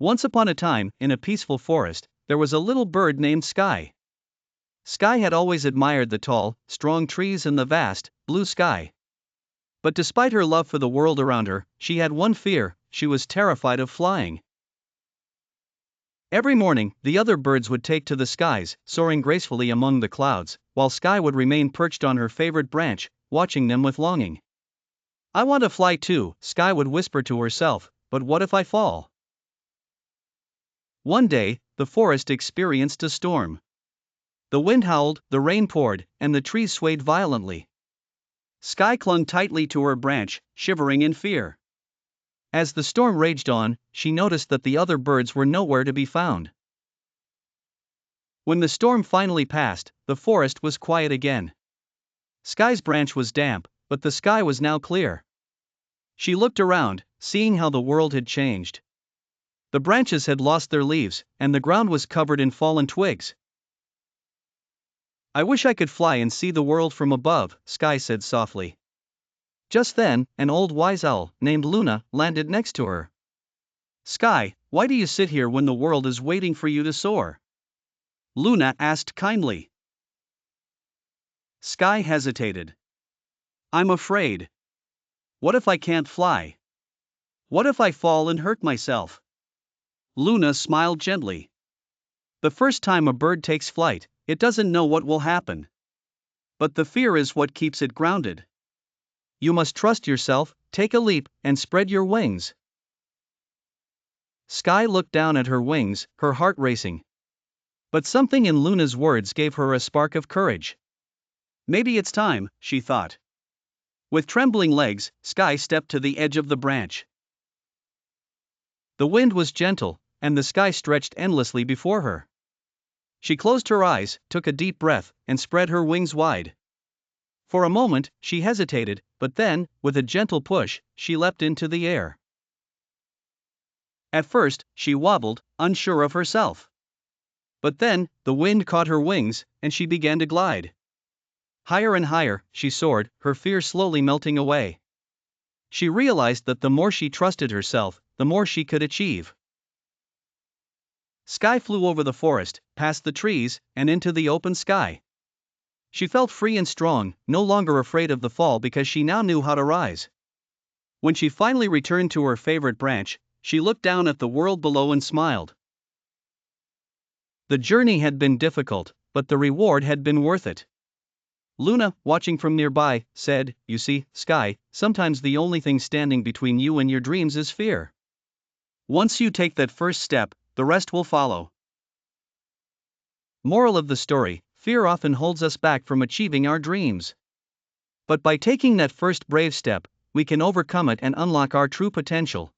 Once upon a time, in a peaceful forest, there was a little bird named Sky. Sky had always admired the tall, strong trees and the vast, blue sky. But despite her love for the world around her, she had one fear: she was terrified of flying. Every morning, the other birds would take to the skies, soaring gracefully among the clouds, while Sky would remain perched on her favorite branch, watching them with longing. "I want to fly too," Sky would whisper to herself, "but what if I fall?" One day, the forest experienced a storm. The wind howled, the rain poured, and the trees swayed violently. Sky clung tightly to her branch, shivering in fear. As the storm raged on, she noticed that the other birds were nowhere to be found. When the storm finally passed, the forest was quiet again. Sky's branch was damp, but the sky was now clear. She looked around, seeing how the world had changed. The branches had lost their leaves, and the ground was covered in fallen twigs. "I wish I could fly and see the world from above," Sky said softly. Just then, an old wise owl, named Luna, landed next to her. "Sky, why do you sit here when the world is waiting for you to soar?" Luna asked kindly. Sky hesitated. "I'm afraid. What if I can't fly? What if I fall and hurt myself?" Luna smiled gently. "The first time a bird takes flight, it doesn't know what will happen. But the fear is what keeps it grounded. You must trust yourself, take a leap, and spread your wings." Sky looked down at her wings, her heart racing. But something in Luna's words gave her a spark of courage. "Maybe it's time," she thought. With trembling legs, Sky stepped to the edge of the branch. The wind was gentle, and the sky stretched endlessly before her. She closed her eyes, took a deep breath, and spread her wings wide. For a moment, she hesitated, but then, with a gentle push, she leapt into the air. At first, she wobbled, unsure of herself. But then, the wind caught her wings, and she began to glide. Higher and higher, she soared, her fear slowly melting away. She realized that the more she trusted herself, the more she could achieve. Sky flew over the forest, past the trees, and into the open sky. She felt free and strong, no longer afraid of the fall because she now knew how to rise. When she finally returned to her favorite branch, she looked down at the world below and smiled. The journey had been difficult, but the reward had been worth it. Luna, watching from nearby, said, "You see, Sky, sometimes the only thing standing between you and your dreams is fear. Once you take that first step, the rest will follow." Moral of the story: fear often holds us back from achieving our dreams. But by taking that first brave step, we can overcome it and unlock our true potential.